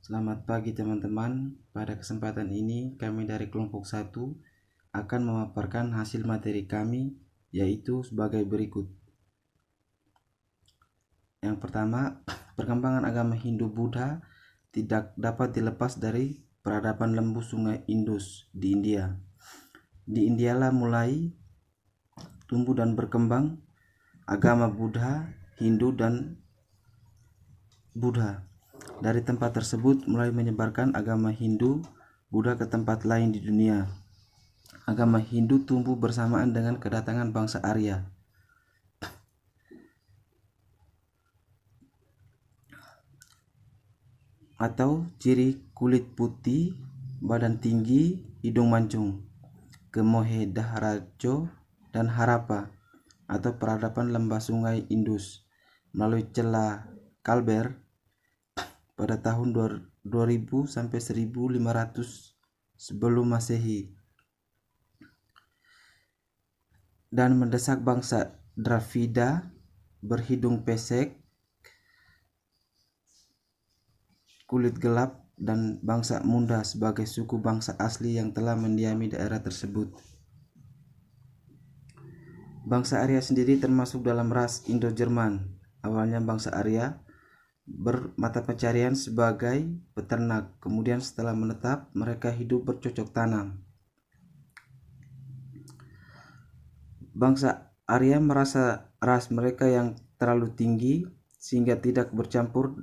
Selamat pagi teman-teman. Pada kesempatan ini kami dari kelompok 1 akan memaparkan hasil materi kami, yaitu sebagai berikut. Yang pertama, perkembangan agama Hindu-Buddha tidak dapat dilepas dari peradaban lembu sungai Indus di India. Di Indialah mulai tumbuh dan berkembang agama Buddha, Hindu, dan Buddha. Dari tempat tersebut mulai menyebarkan agama Hindu, Buddha ke tempat lain di dunia. Agama Hindu tumbuh bersamaan dengan kedatangan bangsa Arya. Atau ciri kulit putih, badan tinggi, hidung mancung, ke Mohenjo dan Harappa atau peradaban lembah sungai Indus melalui celah Kalber pada tahun 2000 sampai 1500 sebelum Masehi, dan mendesak bangsa Dravida berhidung pesek, kulit gelap, dan bangsa Munda sebagai suku bangsa asli yang telah mendiami daerah tersebut. Bangsa Arya sendiri termasuk dalam ras Indo-Jerman. Awalnya bangsa Arya bermata pencarian sebagai peternak, kemudian setelah menetap mereka hidup bercocok tanam. Bangsa Arya merasa ras mereka yang terlalu tinggi sehingga tidak bercampur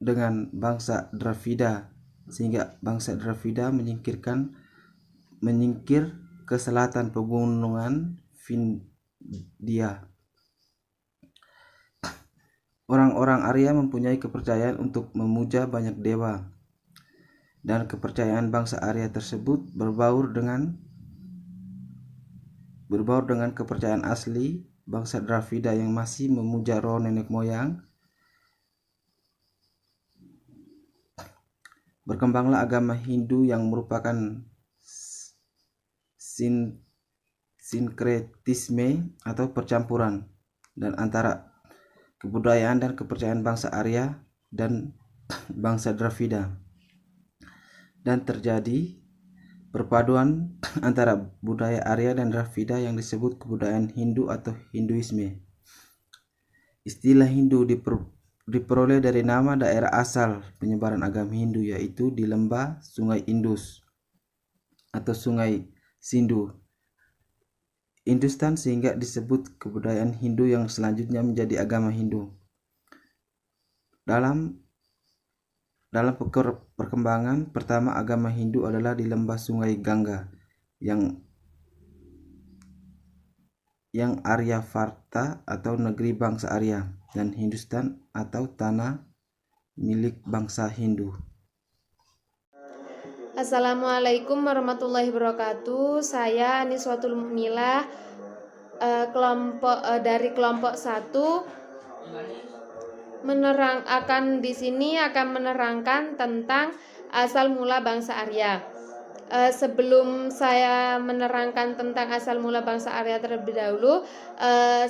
dengan bangsa Dravida, sehingga bangsa Dravida menyingkir ke selatan pegunungan Vindhya. Orang-orang Arya mempunyai kepercayaan untuk memuja banyak dewa, dan kepercayaan bangsa Arya tersebut berbaur dengan kepercayaan asli bangsa Dravida yang masih memuja roh nenek moyang. Berkembanglah agama Hindu yang merupakan sinkretisme atau percampuran dan antara kebudayaan dan kepercayaan bangsa Arya dan bangsa Dravida, dan terjadi perpaduan antara budaya Arya dan Dravida yang disebut kebudayaan Hindu atau Hinduisme. Istilah Hindu diperoleh dari nama daerah asal penyebaran agama Hindu, yaitu di lembah sungai Indus atau sungai Sindhu, Hindustan, sehingga disebut kebudayaan Hindu yang selanjutnya menjadi agama Hindu. Dalam perkembangan pertama agama Hindu adalah di lembah sungai Gangga yang Aryavarta atau negeri bangsa Arya, dan Hindustan atau tanah milik bangsa Hindu. Assalamualaikum warahmatullahi wabarakatuh. Saya Niswatul Mukmilah dari kelompok 1 di sini akan menerangkan tentang asal mula bangsa Arya. Sebelum saya menerangkan tentang asal mula bangsa Arya terlebih dahulu,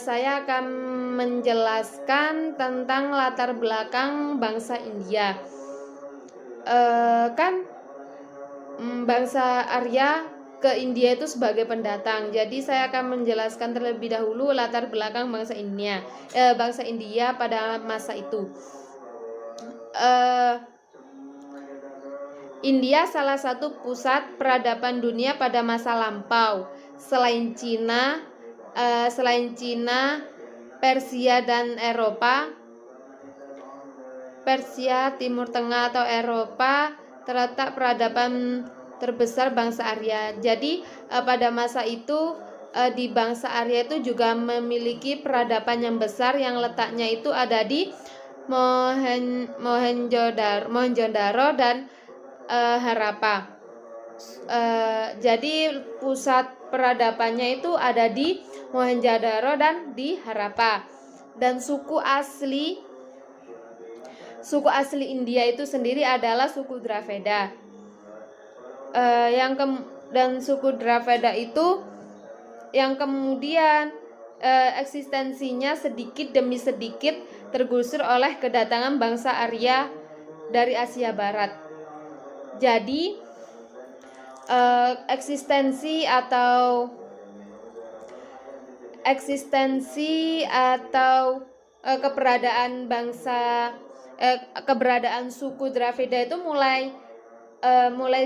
saya akan menjelaskan tentang latar belakang bangsa India. Bangsa Arya ke India itu sebagai pendatang. Jadi saya akan menjelaskan terlebih dahulu latar belakang bangsa India pada masa itu. India salah satu pusat peradaban dunia pada masa lampau. Selain Cina, Persia dan Eropa, Persia, Timur Tengah atau Eropa, terletak peradaban terbesar bangsa Arya. Jadi pada masa itu di bangsa Arya itu juga memiliki peradaban yang besar yang letaknya itu ada di Mohenjo-daro dan Harappa. Jadi pusat peradabannya itu ada di Mohenjo-daro dan di Harappa. Dan suku asli India itu sendiri adalah suku Dravida. Dan suku Dravida itu yang kemudian eksistensinya sedikit demi sedikit tergusur oleh kedatangan bangsa Arya dari Asia Barat. Jadi eksistensi keberadaan suku Dravida itu mulai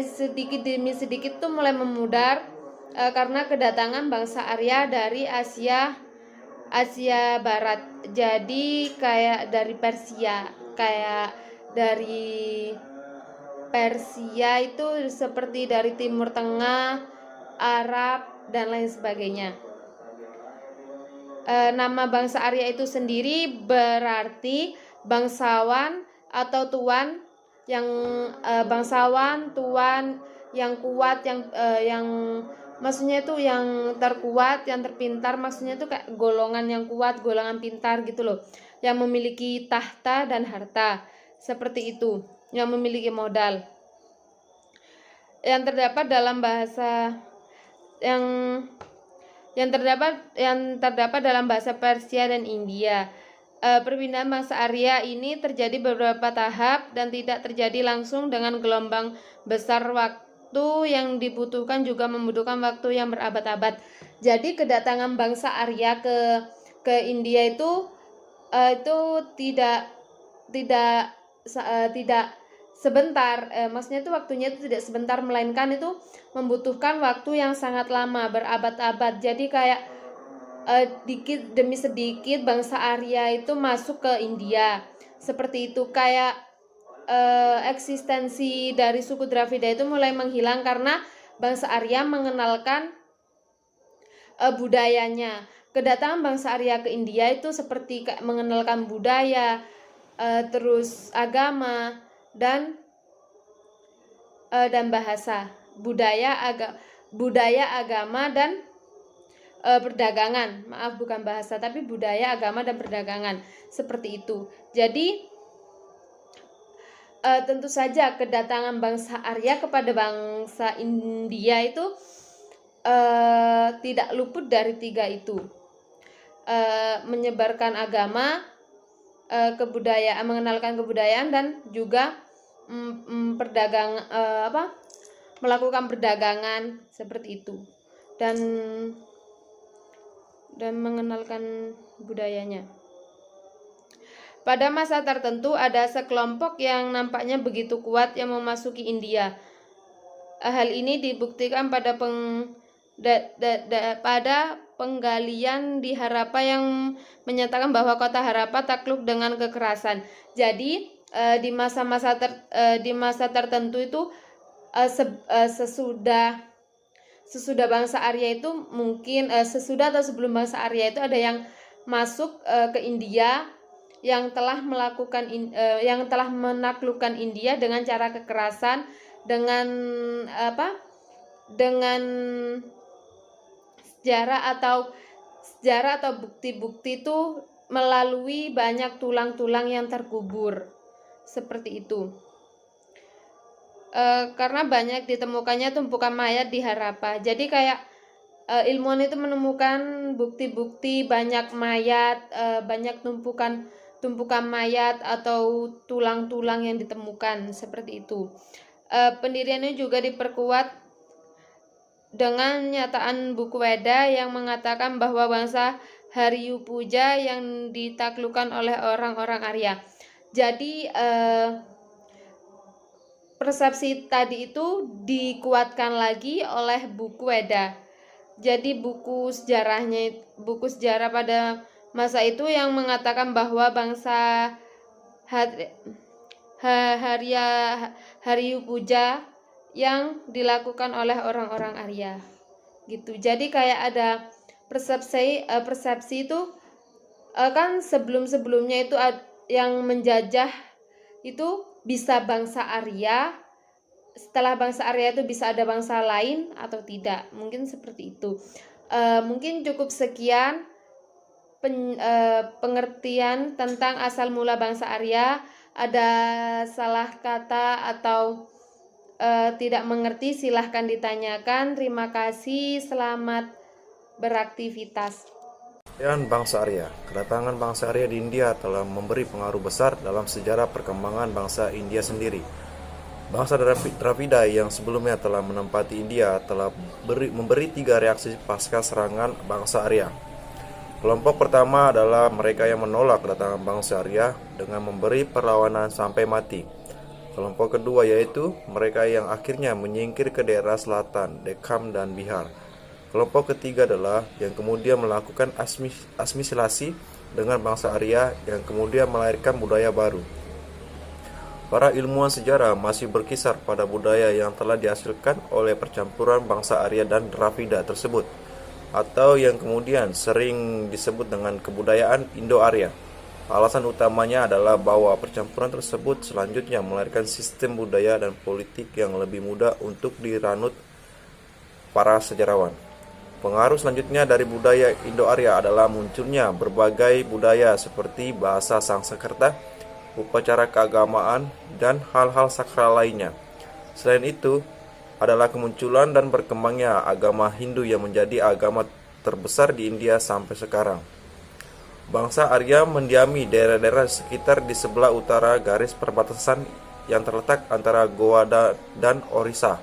sedikit demi sedikit tuh mulai memudar karena kedatangan bangsa Arya dari Asia Barat. Jadi kayak dari Persia itu seperti dari Timur Tengah, Arab dan lain sebagainya. Nama bangsa Arya itu sendiri berarti bangsawan atau tuan yang tuan yang kuat, yang maksudnya itu yang terkuat, yang terpintar, maksudnya itu kayak golongan yang kuat, golongan pintar gitu loh, yang memiliki tahta dan harta, seperti itu, yang memiliki modal. Yang terdapat dalam bahasa yang terdapat dalam bahasa Persia dan India. Perpindahan bangsa Arya ini terjadi beberapa tahap dan tidak terjadi langsung dengan gelombang besar. Waktu yang dibutuhkan juga membutuhkan waktu yang berabad-abad. Jadi kedatangan bangsa Arya ke India itu tidak sebentar, maksudnya itu waktunya itu tidak sebentar, melainkan itu membutuhkan waktu yang sangat lama, berabad-abad. Jadi kayak dikit demi sedikit bangsa Arya itu masuk ke India, seperti itu. Kayak eksistensi dari suku Dravida itu mulai menghilang karena bangsa Arya mengenalkan budayanya. Kedatangan bangsa Arya ke India itu seperti mengenalkan budaya, terus agama dan bahasa, budaya, agama dan perdagangan. Maaf, bukan bahasa, tapi budaya, agama dan perdagangan, seperti itu. Jadi tentu saja kedatangan bangsa Arya kepada bangsa India itu tidak luput dari tiga itu, menyebarkan agama, mengenalkan kebudayaan, dan juga melakukan perdagangan, seperti itu, dan mengenalkan budayanya. Pada masa tertentu ada sekelompok yang nampaknya begitu kuat yang memasuki India. Hal ini dibuktikan pada penggalian di Harappa yang menyatakan bahwa kota Harappa takluk dengan kekerasan. Jadi di masa tertentu itu sesudah bangsa Arya itu mungkin sesudah atau sebelum bangsa Arya itu ada yang masuk ke India yang telah menaklukkan India dengan cara kekerasan, dengan sejarah atau bukti-bukti itu melalui banyak tulang-tulang yang terkubur, seperti itu. Karena banyak ditemukannya tumpukan mayat di Harappa. Jadi kayak ilmuwan itu menemukan bukti-bukti banyak mayat, banyak tumpukan mayat atau tulang-tulang yang ditemukan, seperti itu. Pendiriannya juga diperkuat dengan nyataan buku Weda yang mengatakan bahwa bangsa Hariyupuja yang ditaklukkan oleh orang-orang Arya. Jadi persepsi tadi itu dikuatkan lagi oleh buku Weda. Jadi buku sejarah pada masa itu yang mengatakan bahwa bangsa Hariyupuja yang dilakukan oleh orang-orang Arya, gitu. Jadi kayak ada persepsi itu kan sebelumnya itu yang menjajah itu bisa bangsa Arya, setelah bangsa Arya itu bisa ada bangsa lain atau tidak, mungkin seperti itu. Mungkin cukup sekian pengertian tentang asal mula bangsa Arya. Ada salah kata atau tidak mengerti silahkan ditanyakan. Terima kasih, selamat beraktivitas. Dan bangsa Arya. Kedatangan bangsa Arya di India telah memberi pengaruh besar dalam sejarah perkembangan bangsa India sendiri. Bangsa Dravida yang sebelumnya telah menempati India telah memberi 3 reaksi pasca serangan bangsa Arya. Kelompok pertama adalah mereka yang menolak kedatangan bangsa Arya dengan memberi perlawanan sampai mati. Kelompok kedua yaitu mereka yang akhirnya menyingkir ke daerah selatan, Deccan dan Bihar. Kelompok ketiga adalah yang kemudian melakukan asimilasi dengan bangsa Arya yang kemudian melahirkan budaya baru. Para ilmuwan sejarah masih berkisar pada budaya yang telah dihasilkan oleh percampuran bangsa Arya dan Dravida tersebut, atau yang kemudian sering disebut dengan kebudayaan Indo-Arya. Alasan utamanya adalah bahwa percampuran tersebut selanjutnya melahirkan sistem budaya dan politik yang lebih mudah untuk diranut para sejarawan. Pengaruh selanjutnya dari budaya Indo-Arya adalah munculnya berbagai budaya seperti bahasa Sanskerta, upacara keagamaan, dan hal-hal sakral lainnya. Selain itu, adalah kemunculan dan berkembangnya agama Hindu yang menjadi agama terbesar di India sampai sekarang. Bangsa Arya mendiami daerah-daerah sekitar di sebelah utara garis perbatasan yang terletak antara Goa dan Orissa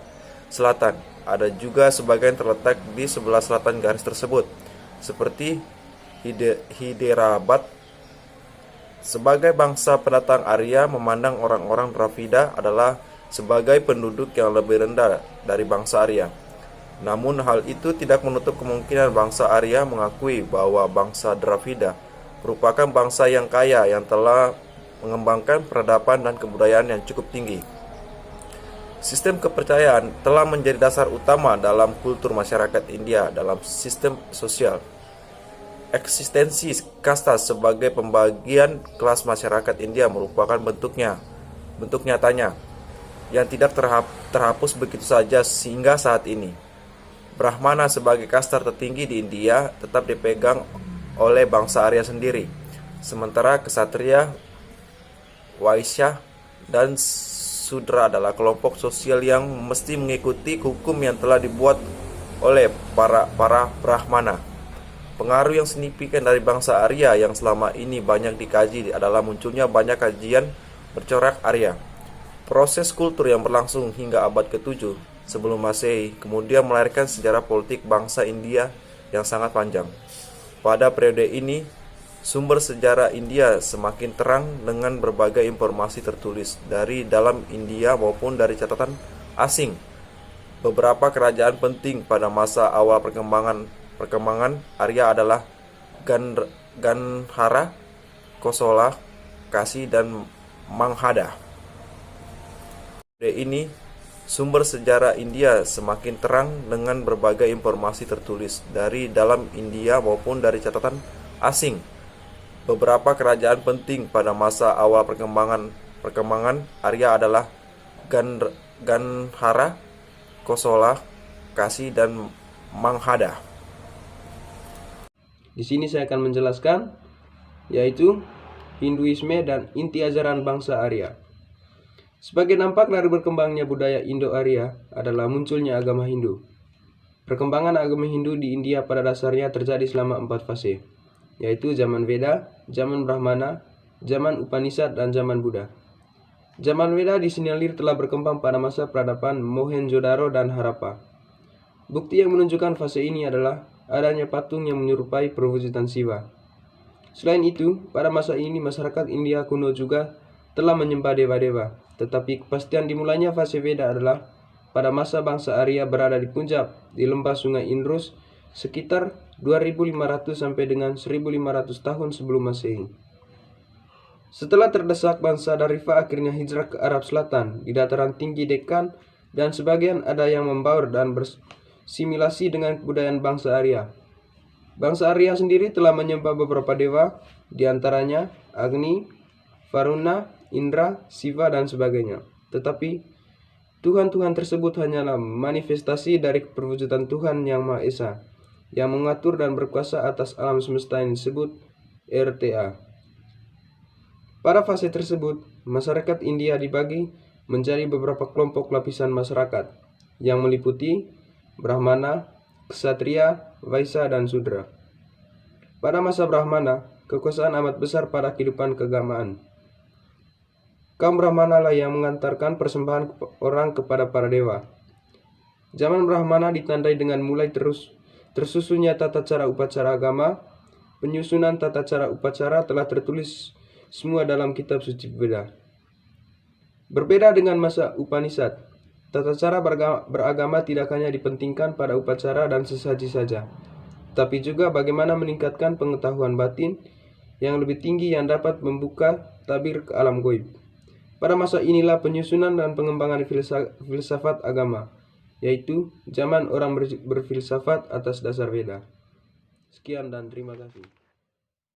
Selatan. Ada juga sebagian terletak di sebelah selatan garis tersebut, seperti Hyderabad. Sebagai bangsa pendatang, Arya memandang orang-orang Dravida adalah sebagai penduduk yang lebih rendah dari bangsa Arya. Namun hal itu tidak menutup kemungkinan bangsa Arya mengakui bahwa bangsa Dravida merupakan bangsa yang kaya yang telah mengembangkan peradaban dan kebudayaan yang cukup tinggi. Sistem kepercayaan telah menjadi dasar utama dalam kultur masyarakat India dalam sistem sosial. Eksistensi kasta sebagai pembagian kelas masyarakat India merupakan bentuk nyatanya yang tidak terhapus begitu saja hingga saat ini. Brahmana sebagai kasta tertinggi di India tetap dipegang oleh bangsa Arya sendiri, sementara Ksatria, Waisya, dan Sudra adalah kelompok sosial yang mesti mengikuti hukum yang telah dibuat oleh para Brahmana. Pengaruh yang signifikan dari bangsa Arya yang selama ini banyak dikaji adalah munculnya banyak kajian bercorak Arya. Proses kultur yang berlangsung hingga abad ke-7 sebelum Masehi kemudian melahirkan sejarah politik bangsa India yang sangat panjang. Pada periode ini, sumber sejarah India semakin terang dengan berbagai informasi tertulis dari dalam India maupun dari catatan asing. Beberapa kerajaan penting pada masa awal perkembangan Arya adalah Gandhara, Kosala, Kasi, dan Manghada. Pada ini, sumber sejarah India semakin terang dengan berbagai informasi tertulis dari dalam India maupun dari catatan asing. Beberapa kerajaan penting pada masa awal perkembangan Arya adalah Gandhara, Kosala, Kasi, dan Manghada. Di sini saya akan menjelaskan yaitu Hinduisme dan inti ajaran bangsa Arya. Sebagai nampak dari berkembangnya budaya Indo-Arya adalah munculnya agama Hindu. Perkembangan agama Hindu di India pada dasarnya terjadi selama 4 fase, yaitu zaman Veda, zaman Brahmana, zaman Upanishad, dan zaman Buddha. Zaman Veda disinyalir telah berkembang pada masa peradaban Mohenjo-daro dan Harappa. Bukti yang menunjukkan fase ini adalah adanya patung yang menyerupai perwujudan Siwa. Selain itu, pada masa ini masyarakat India kuno juga telah menyembah dewa-dewa, tetapi kepastian dimulainya fase Veda adalah pada masa bangsa Arya berada di Punjab, di lembah sungai Indus, sekitar 2500 sampai dengan 1500 tahun sebelum Masehi. Setelah terdesak, bangsa Darifa akhirnya hijrah ke Arab Selatan di dataran tinggi Deccan, dan sebagian ada yang membaur dan bersimilasi dengan kebudayaan bangsa Arya. Bangsa Arya sendiri telah menyembah beberapa dewa, diantaranya Agni, Varuna, Indra, Siva, dan sebagainya. Tetapi Tuhan-Tuhan tersebut hanyalah manifestasi dari perwujudan Tuhan Yang Maha Esa, yang mengatur dan berkuasa atas alam semesta yang disebut RTA. Pada fase tersebut, masyarakat India dibagi menjadi beberapa kelompok lapisan masyarakat, yang meliputi Brahmana, Ksatria, Vaisya, dan Sudra. Pada masa Brahmana, kekuasaan amat besar pada kehidupan keagamaan. Kaum Brahmana lah yang mengantarkan persembahan orang kepada para dewa. Zaman Brahmana ditandai dengan mulai tersusunnya tata cara upacara agama. Penyusunan tata cara upacara telah tertulis semua dalam kitab suci Veda. Berbeda dengan masa Upanishad, tata cara beragama tidak hanya dipentingkan pada upacara dan sesaji saja, tapi juga bagaimana meningkatkan pengetahuan batin yang lebih tinggi yang dapat membuka tabir ke alam goib. Pada masa inilah penyusunan dan pengembangan filsafat agama, yaitu zaman orang berfilsafat atas dasar Veda. Sekian dan terima kasih.